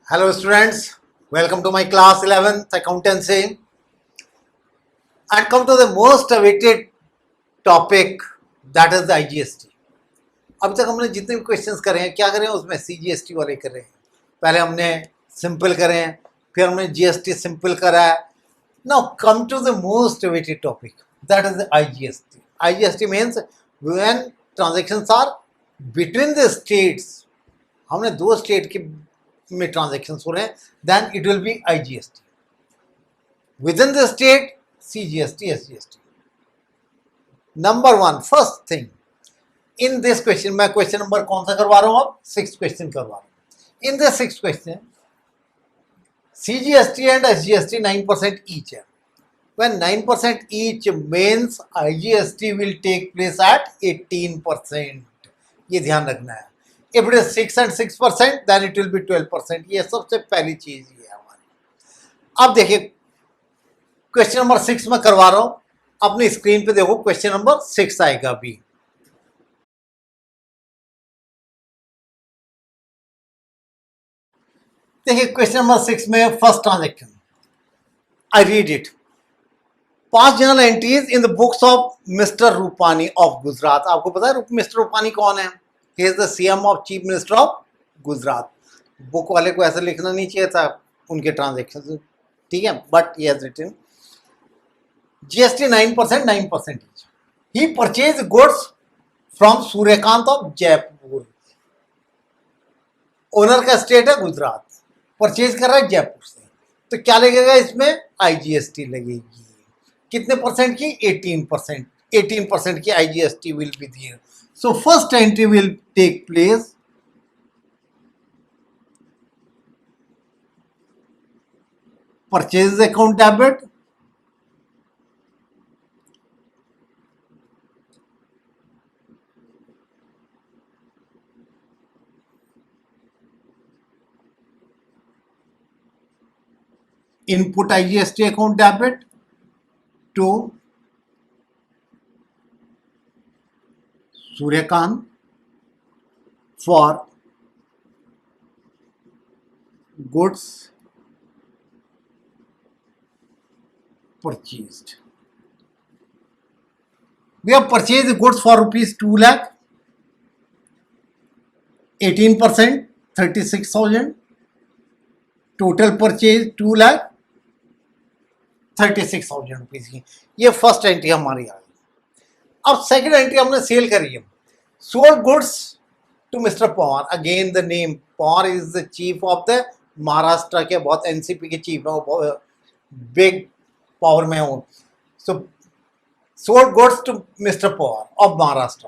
Hello students, welcome to my class 11th accountancy and come to the most awaited topic that is the IGST. अब तक हमने जितने भी questions करे हैं क्या करें उसमें CGST वाले कर रहे हैं. पहले हमने सिंपल करे हैं, फिर हमने GST सिंपल करा है. Now come to the most awaited topic that is the IGST. IGST means when transactions are between the states. हमने दो स्टेट के में ट्रांजेक्शन हो रहे हैं, then it will be IGST. Within the state CGST, SGST. Number one, first thing in this question, मैं question number कौन सा करवा रहा हूं अब? 6th क्वेश्चन करवा रहा हूं. In the 6th question CGST and SGST 9% each है. When 9% each means IGST will take place at 18%. ये ध्यान रखना है. If it is 6 and 6%, then it will be 12%. ये सबसे पहली चीज ये है हमारी. अब देखिए क्वेश्चन नंबर 6 में करवा रहा हूं. अपनी स्क्रीन पे देखो, क्वेश्चन नंबर 6 आएगा अभी. देखिए क्वेश्चन नंबर 6 में first transaction, I read it. 5 general entries in the books of mister Rupani of Gujarat. आपको पता है मिस्टर रूपानी कौन है? He is the CM of chief minister of Gujarat. Book वाले को ऐसा लिखना नहीं चाहिए था उनके ट्रांजेक्शन, ठीक है, but he has written GST 9%, 9% each. He purchased goods from Suryakant of Jaipur. Owner का स्टेट है गुजरात, परचेज कर रहा है जयपुर से, तो क्या लगेगा इसमें? IGST लगेगी. कितने परसेंट की? 18%. 18% की IGST will be there. So first entry will take place purchase account debit, input IGST account debit to Suryakant for goods purchased. We have purchased goods for rupees 2 lakh, 18%, 36,000. Total purchase 2 lakh 36,000 rupees की. ये first entry हमारी आ गई. अब second entry हमने sale करी है. Sold goods to mister Pawar. Again the name, Pawar is the chief of the Maharashtra के, बहुत NCP के चीफ है वो, बिग पावर में हो. So sold goods to mister Pawar of Maharashtra.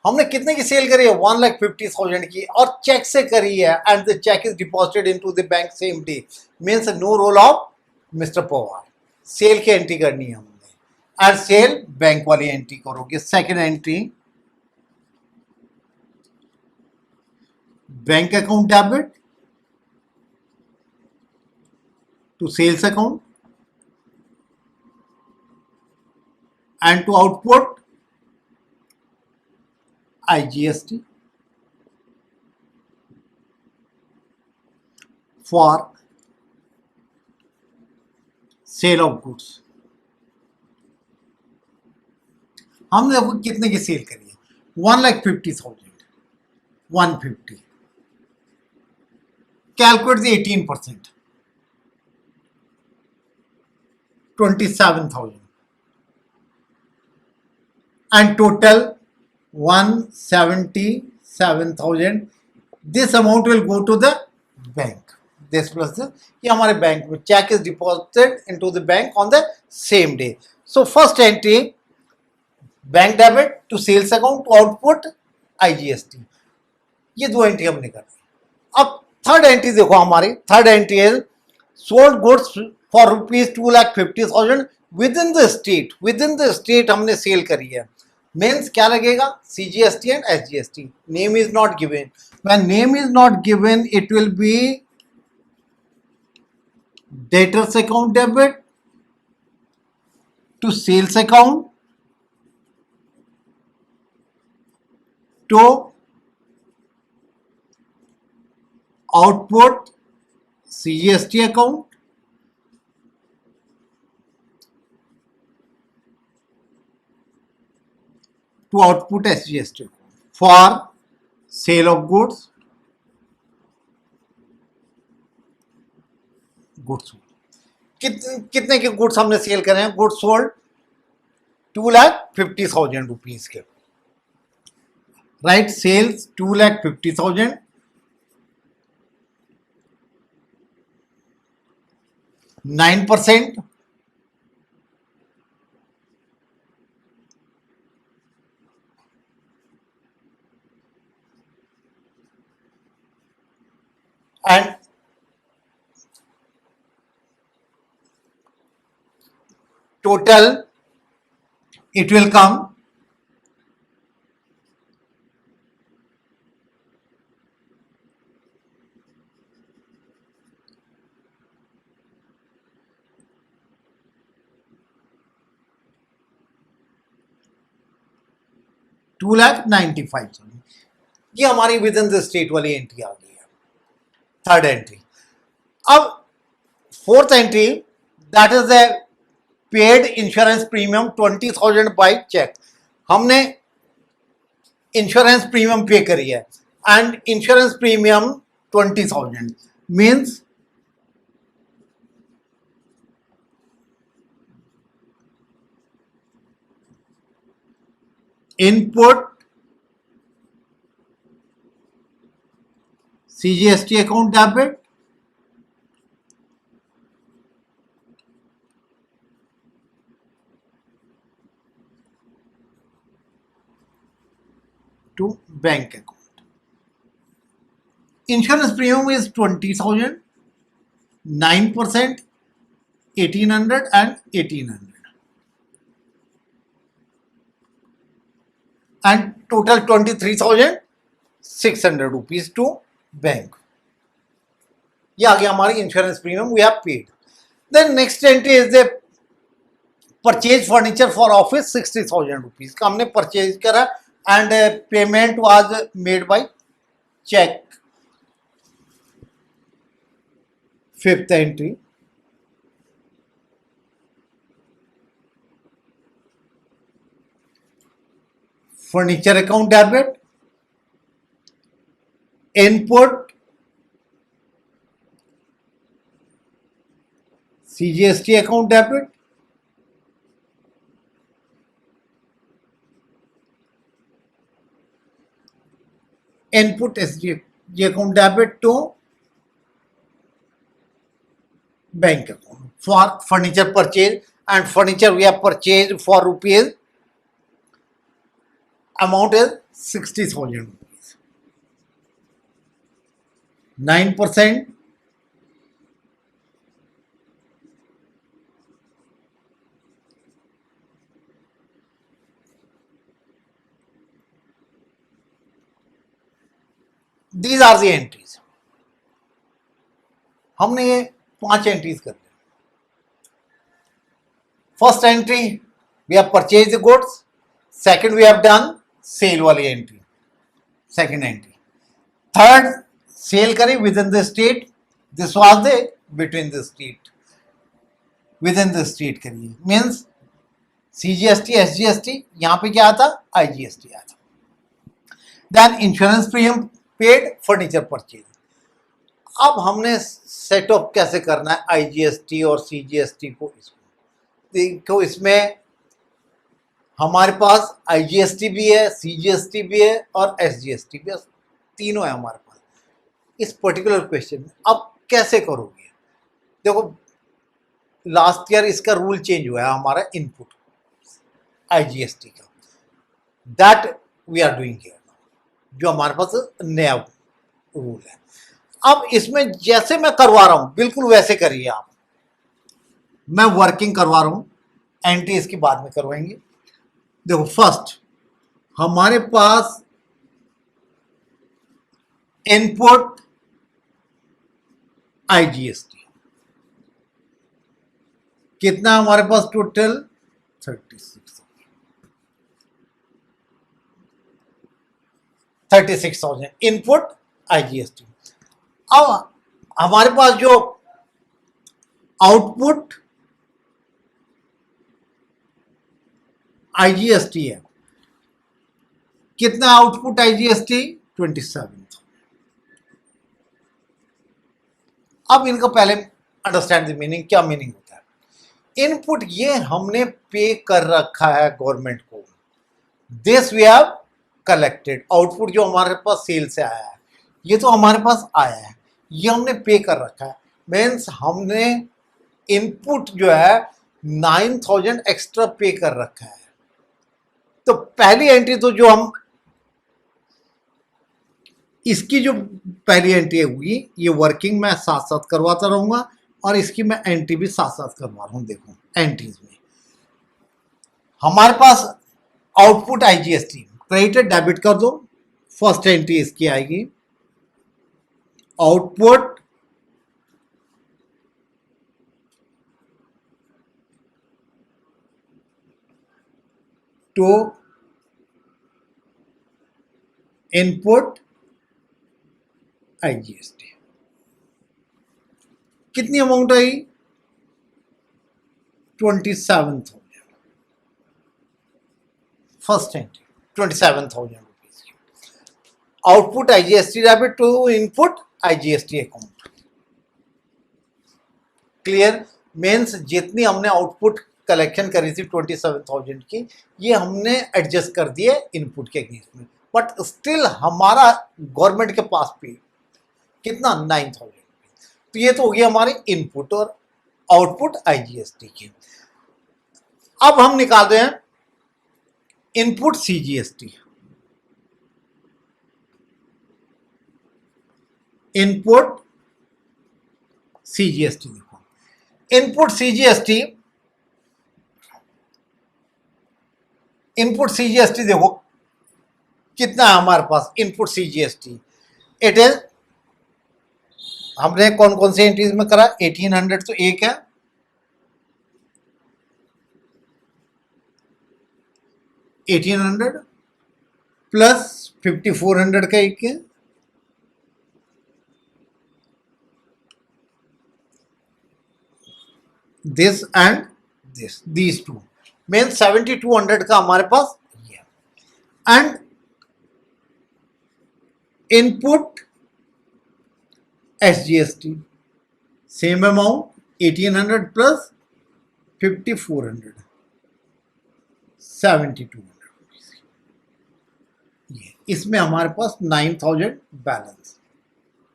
हमने कितने की सेल करी है? 1,50,000 की, और चेक से करी है, and the cheque is deposited into the bank same day. Means no role of mister Pawar. Sale की एंट्री करनी है हमने, एंड सेल बैंक वाली एंट्री करोगे. Second entry, bank account debit to sales account and to output IGST for sale of goods. हमने कितने की cell करी है? 1,50,000. 150. Calculate the 18%. 27,000. And total 177,000. This amount will go to the bank. This plus this, ये हमारे bank में check is deposited into the bank on the same day. So first entry, bank debit to sales account to output IGST. ये दो entry हमने कर दी. अब third entry देखो हमारी. थर्ड एंट्री है sold goods for rupees 2,50,000 within the state. Within the state हमने sale करी है. मीन्स क्या लगेगा? CGST and SGST. Name is not given. When name is not given it will be debtors account debit to sales account to output CGST account, to output SGST account for sale of goods. Goods कितने के goods हमने sale करे हैं? Goods sold 2,50,000 rupees के, right? Sales 2,50,000, 9%, and total it will come 2,95,000। ये हमारी within the state वाली entry आ गई है, थर्ड एंट्री। अब fourth entry, that is the paid insurance premium 20,000 by cheque. हमने इंश्योरेंस प्रीमियम पे करी है and insurance premium 20,000 means input CGST account debit, to bank account. Insurance premium is 20,000, 9%, 1,800 and 1,800. And total 23,600 rupees to bank. ये आ गया हमारी insurance premium we have paid. Then next entry is the purchase furniture for office 60,000 rupees का हमने purchase करा and payment was made by cheque. Fifth entry, furniture account debit, input CGST account debit, input SGST account debit to bank account for furniture purchase, and furniture we have purchased for rupees, amount is 60,000 rupees, 9%, these are the entries। हमने ये 5 entries कर ली। First entry we have purchase the goods, second we have done sale वाली entry, second entry. Third sale करी within the state, this was the between the state, within the state करिए means CGST SGST, यहाँ पे क्या आता? IGST आता। Then insurance premium paid, furniture purchase. अब हमने सेट ऑफ कैसे करना है IGST और CGST को। देखो इसमें हमारे पास IGST भी है, CGST भी है और SGST भी है, तीनों है हमारे पास इस पर्टिकुलर क्वेश्चन में। अब कैसे करोगे? देखो लास्ट ईयर इसका रूल चेंज हुआ है हमारा इनपुट IGST का, that we are doing here, जो हमारे पास नया रूल है। अब इसमें जैसे मैं करवा रहा हूं बिल्कुल वैसे करिए आप। मैं वर्किंग करवा रहा हूं, एंट्री इसकी बाद में करवाएंगे। देखो फर्स्ट हमारे पास इनपुट IGST कितना हमारे पास टोटल 36,000 इनपुट IGST। अब हमारे पास जो आउटपुट आईजीएसटी है, कितना आउटपुट आईजीएसटी 27। अब इनका पहले अंडरस्टैंड द मीनिंग, क्या मीनिंग होता है। इनपुट ये हमने पे कर रखा है गवर्नमेंट को, this we have collected. Output जो हमारे पास सेल से आया है, ये तो हमारे पास आया है, ये हमने पे कर रखा है। मीन्स हमने इनपुट जो है 9000 एक्स्ट्रा पे कर रखा है। तो पहली एंट्री तो जो हम इसकी जो पहली एंट्री होगी, ये वर्किंग मैं साथ साथ करवाता रहूंगा और इसकी मैं एंट्री भी साथ साथ करवा रहा हूं। देखो एंट्रीज में हमारे पास आउटपुट आईजीएसटी क्रेडिटेड डेबिट कर दो। फर्स्ट एंट्री इसकी आएगी आउटपुट टू इनपुट आईजीएसटी। कितनी अमाउंट आई 27,000। फर्स्ट एंट्री 27,000 रुपीज की output IGST debit to input IGST account. Clear. Means जितनी हमने आउटपुट कलेक्शन करी थी 27,000 की, ये हमने एडजस्ट कर दिए इनपुट के अगेंस्ट में, बट स्टिल हमारा गवर्नमेंट के पास पे कितना 9,000। तो ये तो हो गया हमारे इनपुट और आउटपुट आईजीएसटी की। अब हम निकालते हैं इनपुट सीजीएसटी। इनपुट सीजीएसटी देखो, इनपुट सीजीएसटी, इनपुट सीजीएसटी देखो कितना है हमारे पास। इनपुट सीजीएसटी इट इज, हमने कौन कौन से एंट्रीज में करा, 1800 तो एक है, 1800 प्लस 5400 का एक है, this and this, these two, mean 7200 का हमारे पास ये। And input SGST same amount 1800 plus 5400, 7200 rupees. ये इसमें हमारे पास 9000 बैलेंस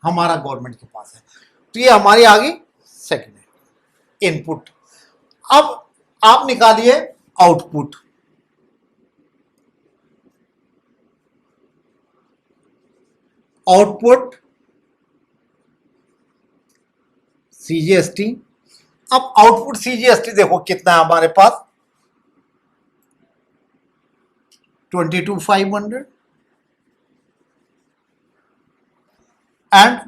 हमारा गवर्नमेंट के पास है। तो ये हमारी आ गई सेकेंड इनपुट। अब आप निकालिए आउटपुट। Output CGST. अब आउटपुट सीजीएसटी देखो कितना है हमारे पास 22,500 एंड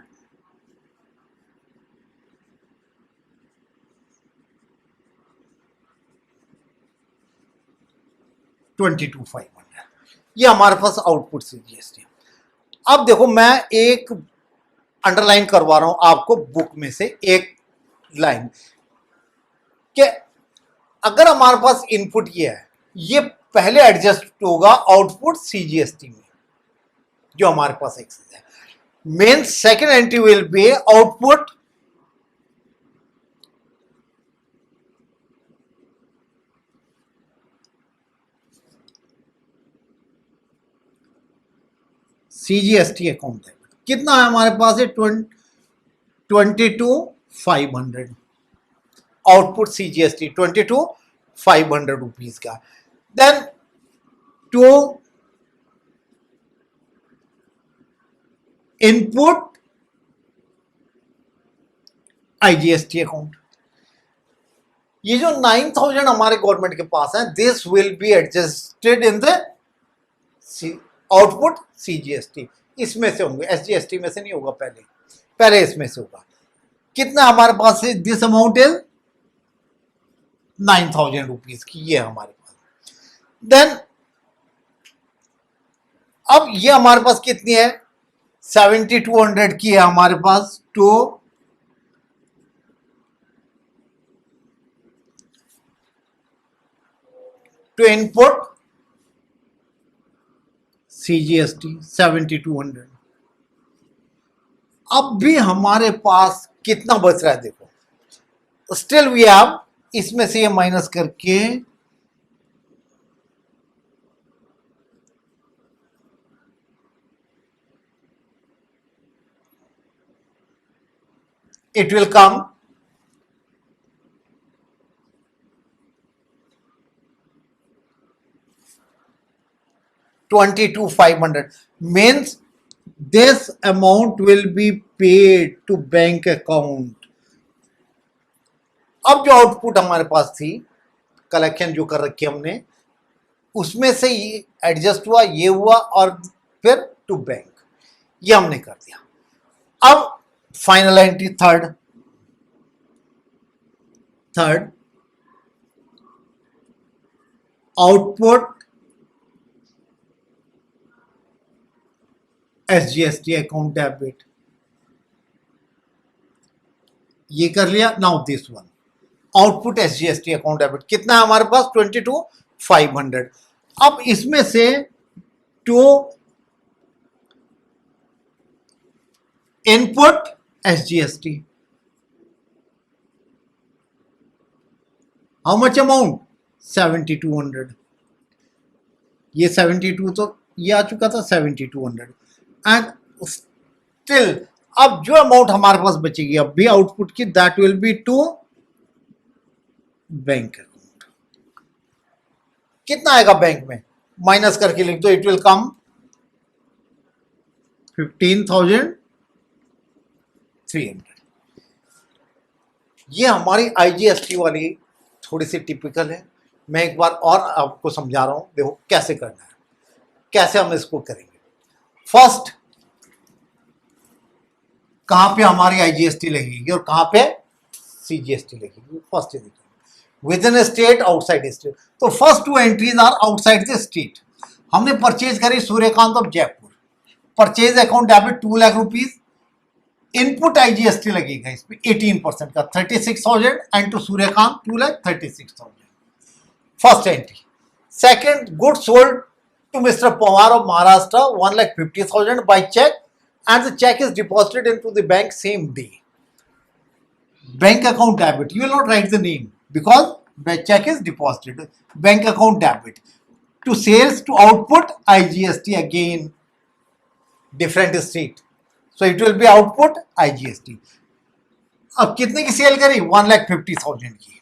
22,500, ये हमारे पास आउटपुट सीजीएसटी। अब देखो मैं एक अंडरलाइन करवा रहा हूं आपको बुक में से एक लाइन कि अगर हमारे पास इनपुट ये है, ये पहले एडजस्ट होगा आउटपुट सीजीएसटी में जो हमारे पास एक्सेस है। Main second entry will be output CGST account है। कितना है हमारे पास है 22,500 आउटपुट सीजीएसटी 22,500 रुपीज का। Then to input IGST account, ये जो 9,000 हमारे गवर्नमेंट के पास है, this will be adjusted in the output CGST. इसमें से होंगे, एसजीएसटी में से नहीं होगा, पहले इसमें से होगा। कितना हमारे पास है, दिस अमाउंट इज 9,000 रुपीज की, ये हमारे पास। देन अब ये हमारे पास कितनी है 7,200 की है हमारे पास टू टू इनपुट CGST 7200। अब भी हमारे पास कितना बच रहा है देखो, स्टिल वी हैव, इसमें से ये माइनस करके it will come 22,500, means this amount will be paid to bank account। अब जो आउटपुट हमारे पास थी, कलेक्शन जो कर रखी हमने, उसमें से ये एडजस्ट हुआ, ये हुआ, और फिर टू बैंक, ये हमने कर दिया। अब final entry third output SGST account debit, ये कर लिया। Now this one output SGST account debit कितना है हमारे पास 22,500। अब इसमें से to input SGST, how much amount 7200, ये 72 तो ये आ चुका था 7200, एंड स्टिल अब जो अमाउंट हमारे पास बचेगी अब भी आउटपुट की, that will be to bank account. कितना आएगा बैंक में, माइनस करके लिख दो, इट विल कम 15,300। ये हमारी IGST वाली थोड़ी सी टिपिकल है। मैं एक बार और आपको समझा रहा हूं, देखो कैसे करना है, कैसे हम इसको करेंगे। फर्स्ट कहां पे हमारी IGST लगेगी और कहां पे CGST लगेगी, फर्स्ट देखिए, within state, outside state. तो first two entries are outside the state. हमने परचेज करी Suryakant of Jaipur, purchase account debit 2 lakh rupees, input IGST लगेगा इसमें 18% का 36,000, and to Suryakant 2,36,000, first entry. Second, good sold to Mr. Pawar of Maharashtra 1,50,000 by check, and the check is deposited into the bank same day. Bank account debit, you will not write the name because the check is deposited. Bank account debit to sales to output IGST, again different state, so it will be output IGST। अब कितने की cell करी 1,50,000 की,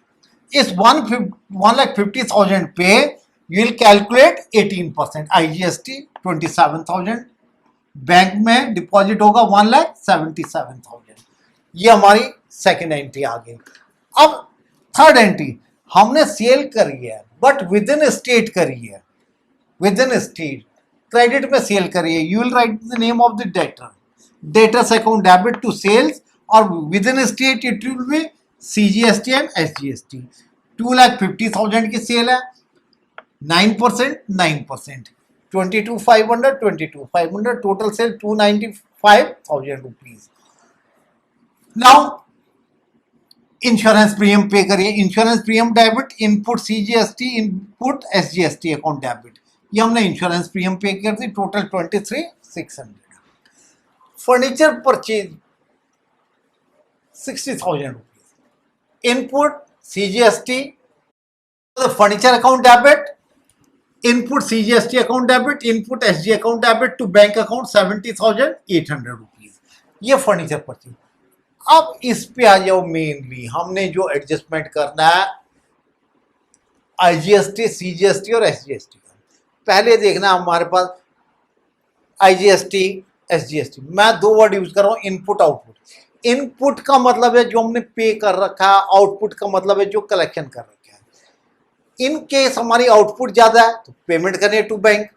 इस 1,50,000 पे you will calculate 18%, IGST 27,000, bank में deposit होगा 1,77,000। ये हमारी सेकेंड एंट्री आ गई। अब थर्ड एंट्री, हमने सेल करी है बट विद इन स्टेट करी है, विद इन स्टेट क्रेडिट में सेल करी है, you will write the name of the debtor, debtors account debit to sales, और within state it will be CGST and SGST। 2,50,000 की cell है, 9%, 22,500, total sale 295,000 rupees। Now insurance premium pay करिए, insurance premium debit, input CGST, input SGST account debit, ये हमने insurance premium pay कर दी, total 23,600। Furniture purchase 60,000 rupees, input CGST, furniture account debit, input CGST account debit, input SG account debit to bank account 70,800 rupees, ये furniture purchase. अब इस पे आ जाओ, mainly हमने जो एडजस्टमेंट करना है IGST, CGST और SGST का। पहले देखना हमारे पास IGST, SGST, मैं दो वर्ड यूज कर रहा हूं, इनपुट आउटपुट। इनपुट का मतलब है जो हमने पे कर रखा है, आउटपुट का मतलब है जो कलेक्शन कर रखा है। इन केस हमारी आउटपुट ज्यादा है तो पेमेंट करनी है टू बैंक,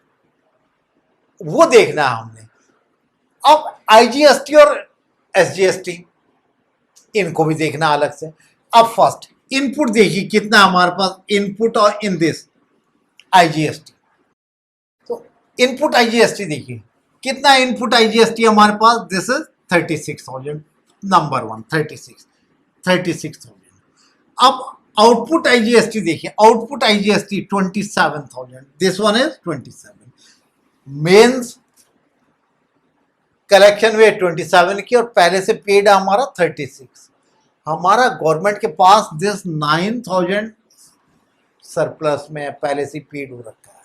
वो देखना है हमने। अब IGST और SGST इनको भी देखना अलग से। अब फर्स्ट इनपुट देखिए कितना हमारे पास इनपुट, और इन दिस IGST, तो इनपुट IGST देखिए कितना इनपुट IGST हमारे पास, दिस इज 36,000, नंबर वन 36,000। अब आउटपुट आईजीएसटी देखिए, output IGST 27,000, this one is 27, men's collection हुए 27 की और पहले से पेड है हमारा 36। हमारा गवर्नमेंट के पास दिस 9,000 सरप्लस में पहले से पेड हो रखा है।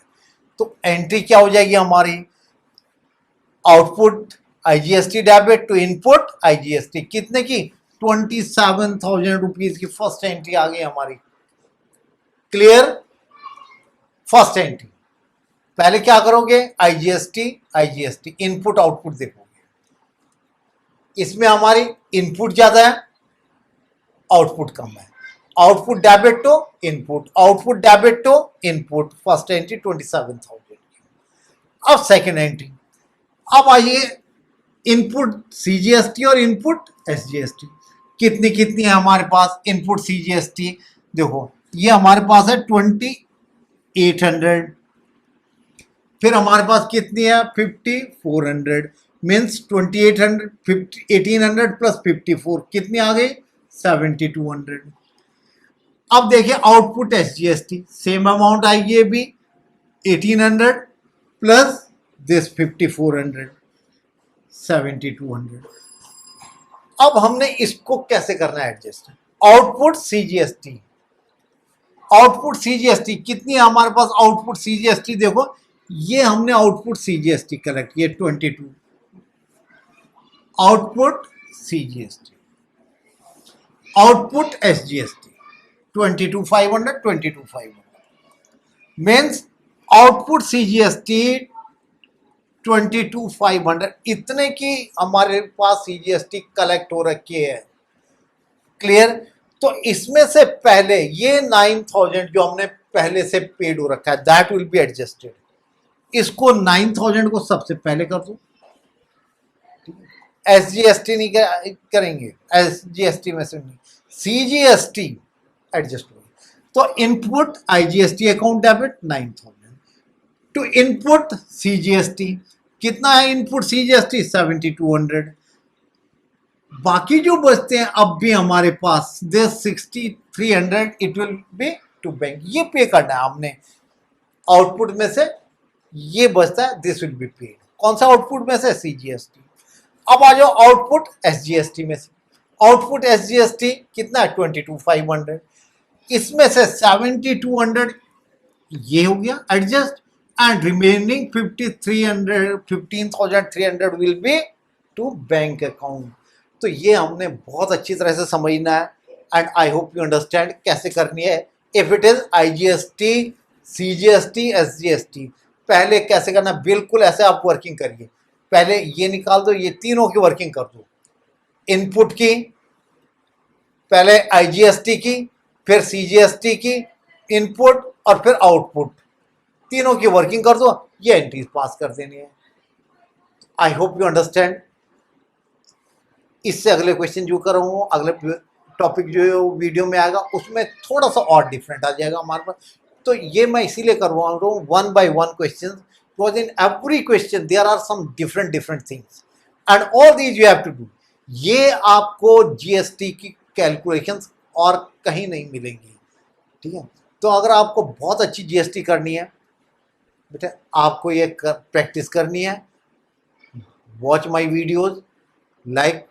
तो एंट्री क्या हो जाएगी हमारी, output IGST debit to input IGST, कितने की 27,000 रुपीज की फर्स्ट एंट्री आ गई हमारी। Clear, first entry. पहले क्या करोगे, आईजीएसटी आईजीएसटी इनपुट आउटपुट देखोगे। इसमें हमारी इनपुट ज्यादा है, आउटपुट कम है। Output debit to input, output debit to input, first entry 27,000। अब सेकेंड एंट्री, अब आइए इनपुट सीजीएसटी और इनपुट एसजीएसटी, कितनी कितनी है हमारे पास। इनपुट सीजीएसटी देखो, ये हमारे पास है 2800, फिर हमारे पास कितनी है 5400, मीन्स 2800 1800 प्लस 54 कितनी आ गई 7200। अब देखिए आउटपुट एसजीएसटी सेम अमाउंट आएगी, ये भी 1800 प्लस दिस 5400, 7200। अब हमने इसको कैसे करना है adjust. Output CGST, output CGST कितनी है हमारे पास। आउटपुट सीजीएसटी देखो, ये हमने आउटपुट सीजीएसटी कलेक्ट, ये 22 output CGST. Output SGST 22,500 22,500, means output CGST 22,500, इतने की हमारे पास सीजीएसटी कलेक्ट हो रखी है। क्लियर, तो इसमें से पहले ये 9,000 जो हमने पहले से पेड हो रखा है दैट विल बी एडजस्टेड। इसको 9,000 को सबसे पहले कर दो, एसजीएसटी नहीं करेंगे, एसजीएसटी में से नहीं, सीजीएसटी एडजस्ट हो। तो input IGST account debit 9,000 to input CGST, कितना है इनपुट सीजीएसटी 7200। बाकी जो बचते हैं अब भी हमारे पास this 6300 it will be to bank, ये पे करना है हमने आउटपुट में से, ये बचता है दिस विल बी पेड। कौन सा आउटपुट में से, सीजीएसटी। अब आ जाओ आउटपुट एसजीएसटी में से, आउटपुट एसजीएसटी कितना है 22,500, इसमें से 7,200 ये हो गया adjust, and remaining 15,300 will be to bank account. तो ये हमने बहुत अच्छी तरह से समझना है, and I hope you understand कैसे करनी है। If it is IGST CGST SGST, पहले कैसे करना, बिल्कुल ऐसे आप वर्किंग करिए। पहले ये निकाल दो, ये तीनों की वर्किंग कर दो, इनपुट की, पहले आईजीएसटी की, फिर सीजीएसटी की इनपुट, और फिर आउटपुट, तीनों की वर्किंग कर दो, ये एंट्रीज पास कर देनी है। आई होप यू अंडरस्टैंड। इससे अगले क्वेश्चन जो कर रहा हूँ, अगले टॉपिक जो वीडियो में आएगा उसमें थोड़ा सा और डिफरेंट आ जाएगा हमारे पास। तो ये मैं इसीलिए करवा रहा हूँ 1 by 1 question, because in every question there are some different things and all these you have to do. ये आपको जीएसटी की कैलकुलेशंस और कहीं नहीं मिलेंगी, ठीक है। तो अगर आपको बहुत अच्छी जीएसटी करनी है बेटा, आपको ये प्रैक्टिस करनी है। Watch my videos, like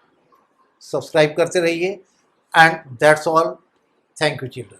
subscribe करते रहिए, and that's all. Thank you children.